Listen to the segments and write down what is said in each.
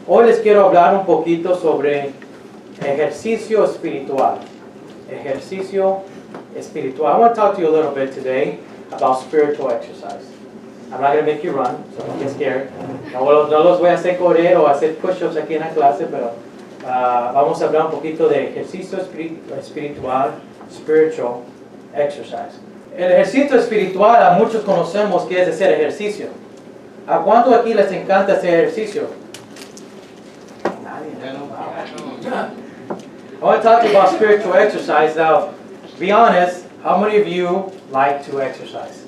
Hoy les quiero hablar un poquito sobre ejercicio espiritual. Ejercicio espiritual. I want to talk to you a little bit today about spiritual exercise. I'm not going to make you run, so don't get scared. No los voy a hacer correr o hacer push-ups aquí en la clase, pero vamos a hablar un poquito de ejercicio espiritual, spiritual exercise. El ejercicio espiritual, a muchos conocemos que es hacer ejercicio. ¿A cuánto aquí les encanta hacer ejercicio? Nadie. I want to talk to you about spiritual exercise. Now, be honest, how many of you like to exercise?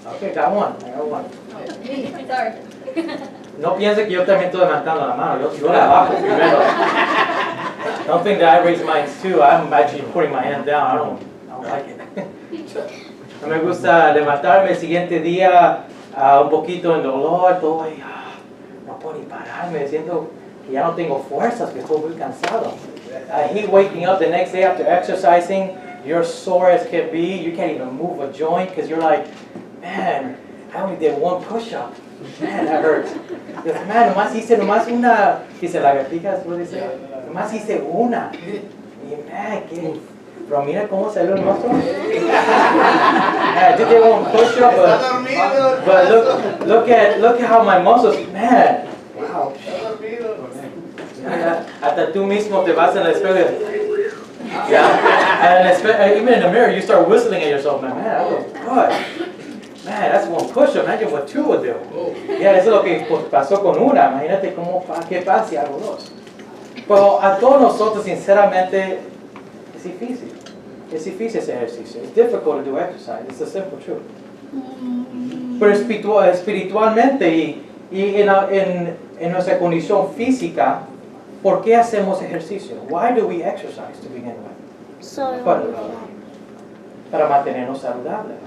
Okay, got one. I got one. Sorry. No piense que yo también estoy levantando la mano. Yo la bajo primero. Don't think that I raise mine too. I'm actually putting my hand down. I don't like it. No me gusta levantarme el siguiente día un poquito en dolor. Todo ahí, no puedo ni pararme. Siento que ya no tengo fuerzas, que estoy muy cansado. I hate waking up the next day after exercising. You're sore as can be. You can't even move a joint because you're like, man, I only did one push-up. Man, that hurts. Man, nomás hice una. Dice, lagartijas, ¿lo dice? Nomás hice una. Y man, que. Pero mira cómo salió el monstruo. I did one push-up, but look at how my muscles. Man, wow. Hasta tú mismo te vas en el espejo. Yeah, and even in the mirror, you start whistling at yourself. Man, that was good. Man, that's one push-up. Imagine what two would do. Yeah, eso es lo que pasó con una. Imagínate qué pasa si hago dos. Pero a todos nosotros, sinceramente, es difícil. Es difícil ese ejercicio. It's difficult to do exercise. It's a simple truth. Pero espiritualmente y en nuestra condición física, ¿por qué hacemos ejercicio? Why do we exercise to begin with? Para mantenernos saludables.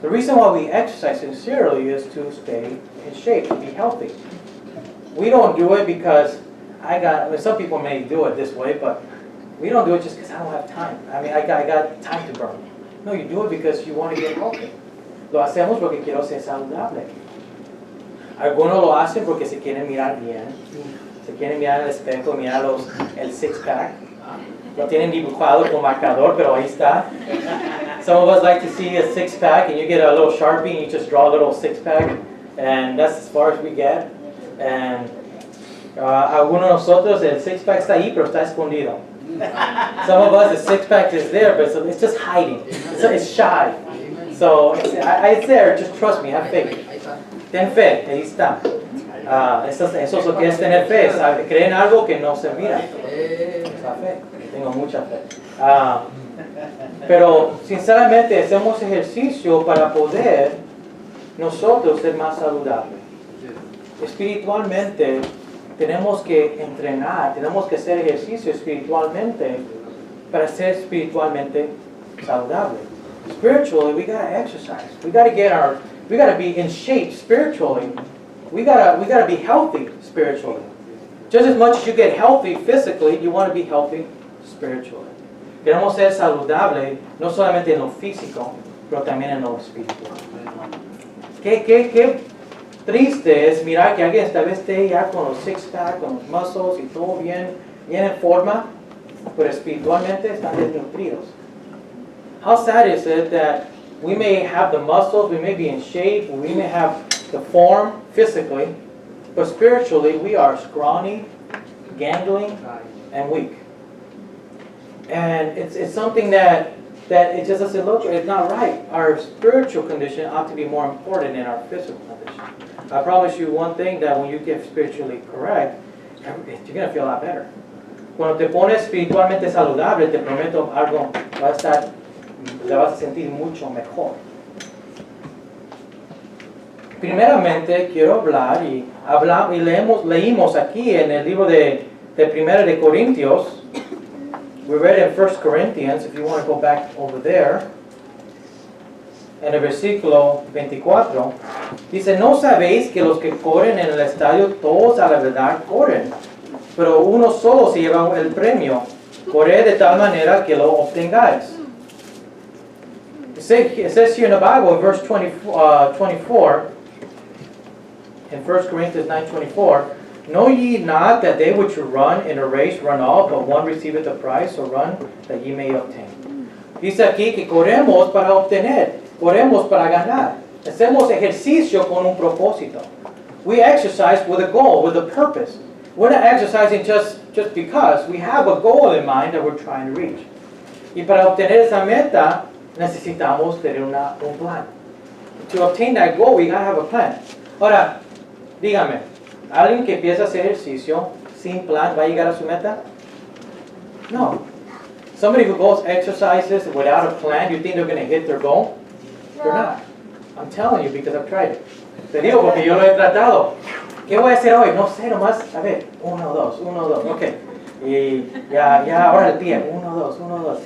The reason why we exercise sincerely is to stay in shape, to be healthy. We don't do it because some people may do it this way, but we don't do it just because I don't have time. I mean, I got time to burn. No, you do it because you want to get healthy. Lo hacemos porque quiero ser saludable. Algunos lo hacen porque se quieren mirar bien. Se quieren mirar al espejo, mirar el six-pack. Lo tienen dibujado con marcador, pero ahí está. Some of us like to see a six-pack, and you get a little Sharpie, and you just draw a little six-pack, and that's as far as we get. And algunos de nosotros, el six-pack está ahí, pero está escondido. Some of us, the six-pack is there, but it's just hiding. It's shy. So it's there. Just trust me. Have faith. Ten fe. Ahí está. Eso es lo que es tener fe. Creen algo que no se mira. Esa fe. Tengo mucha fe. Pero sinceramente hacemos ejercicio para poder nosotros ser más saludables. Espiritualmente tenemos que entrenar, tenemos que hacer ejercicio espiritualmente para ser espiritualmente saludable. Spiritually, we gotta exercise. We gotta be in shape spiritually. We gotta be healthy spiritually. Just as much as you get healthy physically, you want to be healthy spiritually. Queremos ser saludables, no solamente en lo físico, pero también en lo espiritual. Qué triste es mirar que alguien tal vez esté ya con los six-pack, con los muscles y todo bien en forma, pero espiritualmente están desnutridos. How sad is it that we may have the muscles, we may be in shape, we may have the form physically, but spiritually we are scrawny, gangling, and weak. And it's something that it just doesn't look, it's not right. Our spiritual condition ought to be more important than our physical condition. I promise you one thing, that when you get spiritually correct, you're going to feel a lot better. Cuando te pones espiritualmente saludable, te prometo algo, te vas a sentir mucho mejor. Primeramente quiero hablar y leímos aquí en el libro de 1 de Corintios. We read in 1 Corinthians, if you want to go back over there, en el versículo 24, dice, ¿no sabéis que los que corren en el estadio todos a la verdad corren? Pero uno solo se lleva el premio. Corred de tal manera que lo obtengáis. It says here in the Bible, in verse 24, in 1 Corinthians 9:24, know ye not that they which run in a race run all, but one receiveth the prize, so run that ye may obtain. Dice aquí que corremos para obtener, corremos para ganar. Hacemos ejercicio con un propósito. We exercise with a goal, with a purpose. We're not exercising just because. We have a goal in mind that we're trying to reach. Y para obtener esa meta, necesitamos tener un plan. To obtain that goal, we gotta have a plan. Ahora, dígame, ¿alguien que empieza a hacer ejercicio sin plan va a llegar a su meta? No. Somebody who goes exercises without a plan, you think they're going to hit their goal? They're not. I'm telling you because I've tried it. Te digo porque yo lo he tratado. ¿Qué voy a hacer hoy? No sé, nomás, a ver, 1, 2, 1, 2, ok. Y ya, ahora el pie, 1, 2, 1, 2.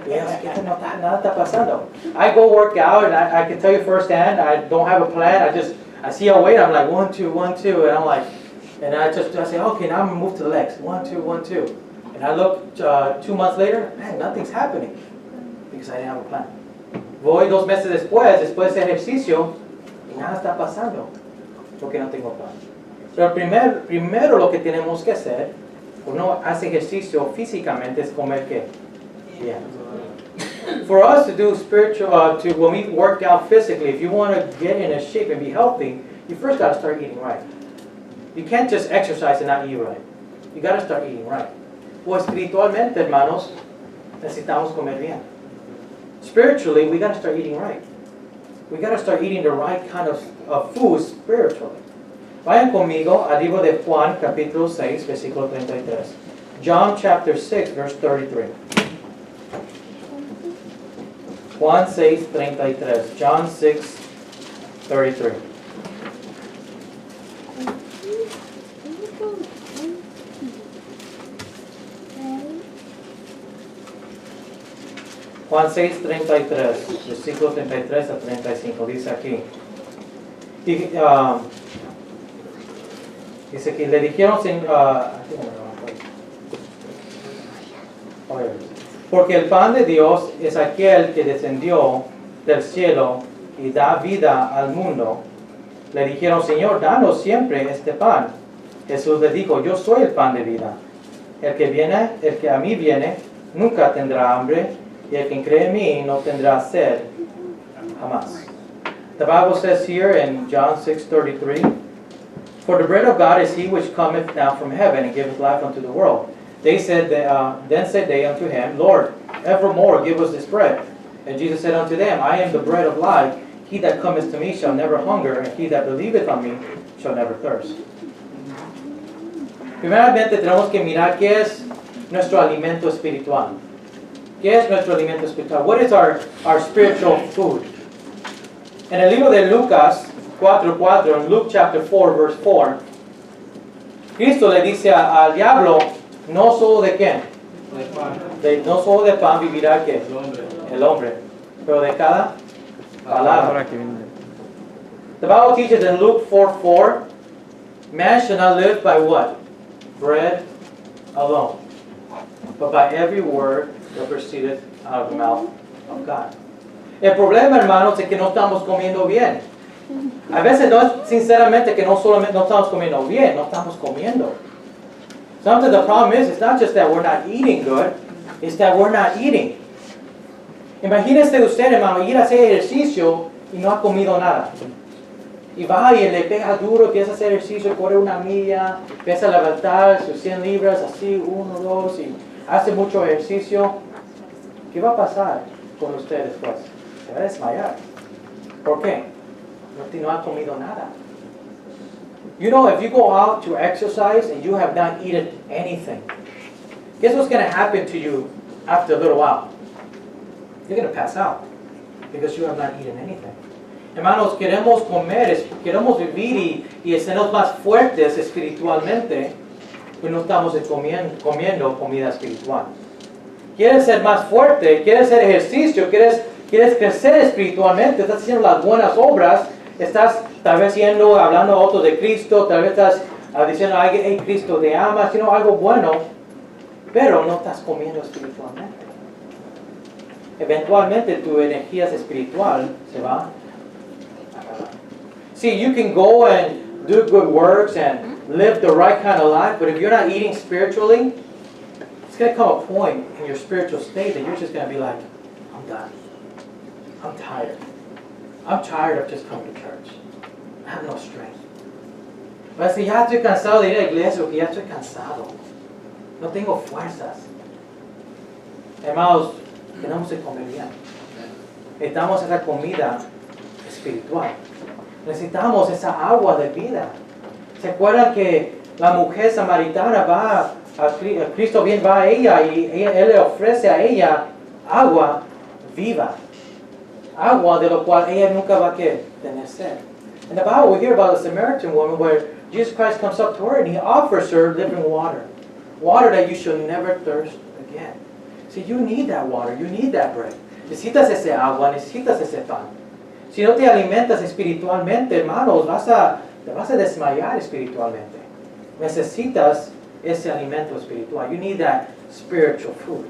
Y nada está pasando. I go work out and I can tell you firsthand, I don't have a plan. I see a weight, I'm like 1, 2, 1, 2, and I'm like, and I say, okay, now I'm gonna move to the legs, 1, 2, 1, 2. And I look 2 months later, man, nothing's happening because I didn't have a plan. Voy 2 meses después de ejercicio, y nada está pasando porque no tengo plan. Pero primero lo que tenemos que hacer, uno hace ejercicio físicamente, es comer ¿qué? Bien. For us to do spiritual, when we work out physically, if you want to get in a shape and be healthy, you first got to start eating right. You can't just exercise and not eat right. You got to start eating right. Pues espiritualmente, hermanos, necesitamos comer bien. Spiritually, we got to start eating right. We got to start eating the right kind of food spiritually. Vayan conmigo al libro de Juan, capítulo 6, versículo 33. John chapter 6, verse 33. Juan 6, 33. John 6, 33. Juan 6, 33, versículo 33 a 35, dice aquí. Dice aquí, le dijeron, porque el pan de Dios es aquel que descendió del cielo y da vida al mundo. Le dijeron, Señor, danos siempre este pan. Jesús le dijo, yo soy el pan de vida. El que a mí viene, nunca tendrá hambre, y el que cree en mí no tendrá sed jamás. The Bible says here in John 6:33, for the bread of God is he which cometh down from heaven and giveth life unto the world. Then said they unto him, Lord, evermore give us this bread. And Jesus said unto them, I am the bread of life. He that cometh to me shall never hunger, and he that believeth on me shall never thirst. Primeramente tenemos que mirar qué es nuestro alimento espiritual. ¿Qué es nuestro alimento espiritual? What is our spiritual food? En el libro de Lucas 4:4, en Luke chapter 4, verse 4, Cristo le dice al diablo, no solo de quién, no solo de pan vivirá ¿qué? El hombre, pero de cada palabra. The Bible teaches in Luke 4:4, man shall not live by what? Bread alone, but by every word that proceeded out of the mouth of God. El problema, hermanos, es que no estamos comiendo bien. A veces no es sinceramente que no solamente no estamos comiendo bien, no estamos comiendo. Sometimes the problem is, it's not just that we're not eating good, it's that we're not eating. Imagínese usted, hermano, ir a hacer ejercicio y no ha comido nada. Y va y le pega duro, empieza a hacer ejercicio, corre 1 milla, empieza a levantar sus 100 libras, así, 1, 2, y hace mucho ejercicio. ¿Qué va a pasar con usted después? Se va a desmayar. ¿Por qué? No ha comido nada. You know, if you go out to exercise and you have not eaten anything, guess what's going to happen to you after a little while? You're going to pass out because you have not eaten anything. Hermanos, queremos comer, queremos vivir y sernos más fuertes espiritualmente, pero no estamos comiendo comida espiritual. Quieres ser más fuerte, quieres hacer ejercicio, quieres crecer espiritualmente, estás haciendo las buenas obras, estás tal vez hablando a otros de Cristo, tal vez estás diciendo, hey, Cristo te ama, haciendo algo bueno, pero no estás comiendo espiritualmente. Eventualmente tu energía espiritual se va a acabar. See, you can go and do good works and live the right kind of life, but if you're not eating spiritually, it's going to come a point in your spiritual state that you're just going to be like, I'm done. I'm tired. I'm tired of just coming to church. I have no strength. Pero si ya estoy cansado de ir a la iglesia, porque ya estoy cansado. No tengo fuerzas. Hermanos, tenemos que comer bien. Necesitamos esa comida espiritual. Necesitamos esa agua de vida. ¿Se acuerdan que la mujer samaritana va a Cristo, bien va a ella y Él le ofrece a ella agua viva? Agua de lo cual ella nunca va a tener sed. In the Bible, we hear about a Samaritan woman where Jesus Christ comes up to her and He offers her living water. Water that you shall never thirst again. See, you need that water. You need that bread. Necesitas ese agua, necesitas ese pan. Si no te alimentas espiritualmente, hermanos, te vas a desmayar espiritualmente. Necesitas ese alimento espiritual. You need that spiritual food.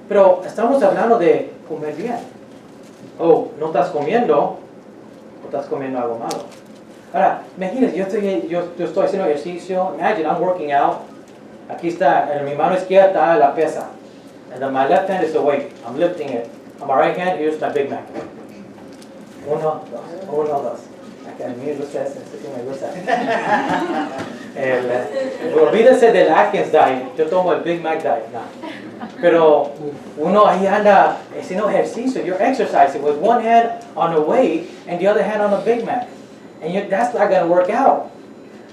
Pero estamos hablando de comer bien. Oh, no estás comiendo, o estás comiendo algo malo. Ahora, imagínate, yo estoy haciendo ejercicio. Imagine, I'm working out. Aquí está, en mi mano izquierda está la pesa. And then my left hand is the weight. I'm lifting it. On my right hand, here's my Big Mac. Uno, dos. A mí me gusta ese sí me gusta. Olvídese del Atkins diet. Yo tomo el Big Mac diet. No. Pero uno ahí anda haciendo ejercicio. You're exercising with one hand on the weight and the other hand on the Big Mac. And that's not going to work out.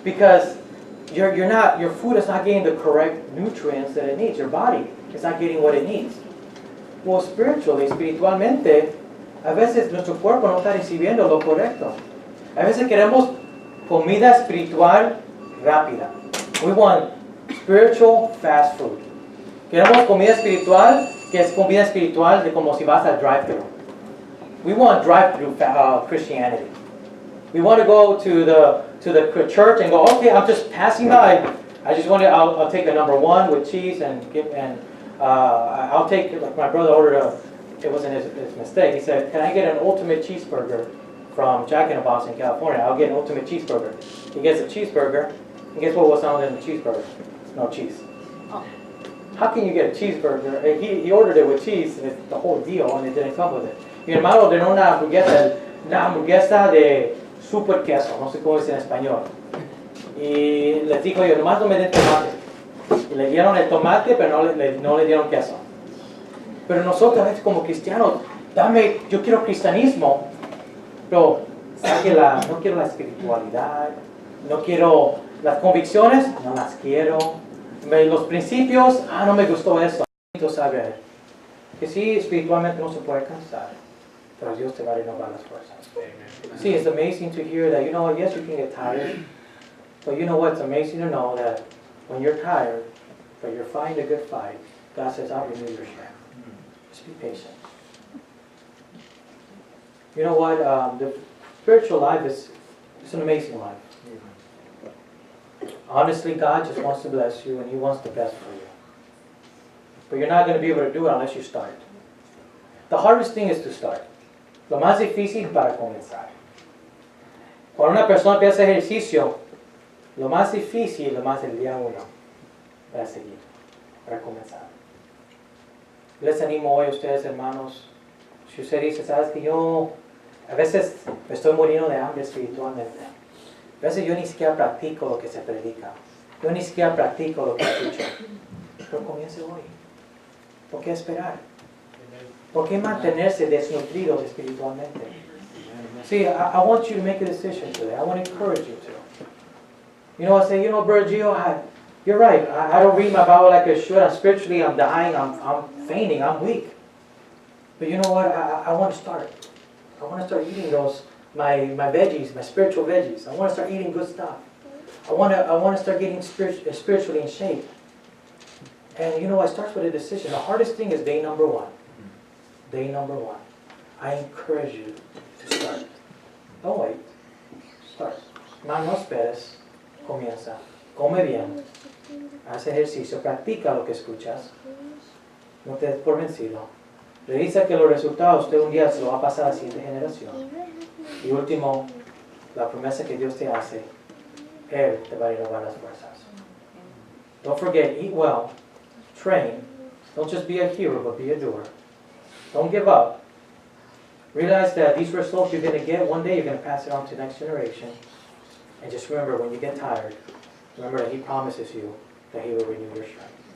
Because your food is not getting the correct nutrients that it needs. Your body is not getting what it needs. Well, espiritualmente, a veces nuestro cuerpo no está recibiendo lo correcto. A veces queremos comida espiritual rápida. We want spiritual fast food. Queremos comida espiritual, que es comida espiritual de como si vas al drive-thru. We want drive-thru Christianity. We want to go to the church and go, okay, I'm just passing by. I'll take a number one with cheese I'll take, like my brother ordered it wasn't his mistake. He said, can I get an ultimate cheeseburger from Jack in the Box in California? I'll get an ultimate cheeseburger. He gets a cheeseburger, and guess what was found in the cheeseburger? No cheese. Oh. How can you get a cheeseburger? He ordered it with cheese, and it's the whole deal, and it didn't come with it. Mi hermano ordenó una hamburguesa de super queso, no sé cómo es en español. Y les dijo yo, nomás no me den tomate. Y le dieron el tomate, pero no le dieron queso. Pero nosotros, a veces como cristianos, yo quiero cristianismo, pero no quiero la espiritualidad, no quiero las convicciones, no las quiero. Los principios, no me gustó eso. Necesito saber que sí, espiritualmente no se puede cansar, pero Dios te va a renovar las fuerzas. See, it's amazing to hear that, yes, you can get tired, but you know what, it's amazing to know that when you're tired, but you're fighting a good fight, God says, I'll renew your strength. Just be patient. You know what, the spiritual life is an amazing life. Honestly, God just wants to bless you and He wants the best for you. But you're not going to be able to do it unless you start. The hardest thing is to start. Lo más difícil para comenzar. Cuando una persona empieza ejercicio, lo más difícil, lo más el día uno, para seguir, para comenzar. Les animo hoy a ustedes, hermanos, si usted dice, sabes que yo a veces me estoy muriendo de hambre espiritualmente. A veces yo ni siquiera practico lo que se predica. Yo ni siquiera practico lo que escucho. Pero comience hoy. ¿Por qué esperar? ¿Por qué mantenerse desnutridos espiritualmente? See, I want you to make a decision today. I want to encourage you to. I say, Brother Gio, you're right. I don't read my Bible like I should. Spiritually, I'm dying. I'm fainting. I'm weak. But you know what? I want to start. I want to start eating my veggies, my spiritual veggies. I want to start eating good stuff. I want to start getting spiritually in shape. And it starts with a decision. The hardest thing is day number one. Day number one. I encourage you to start. Don't wait. Start. No esperes. Comienza. Come bien. Haz ejercicio. Practica lo que escuchas. No te des por vencido. Revisa que los resultados usted un día se lo va a pasar a la siguiente generación. Y último, la promesa que Dios te hace Él te va a renovar las fuerzas. Don't forget, eat well, train. Don't just be a hero, but be a doer. Don't give up. Realize that these results you're going to get, one day you're going to pass it on to the next generation. And just remember, when you get tired, remember that He promises you that He will renew your strength.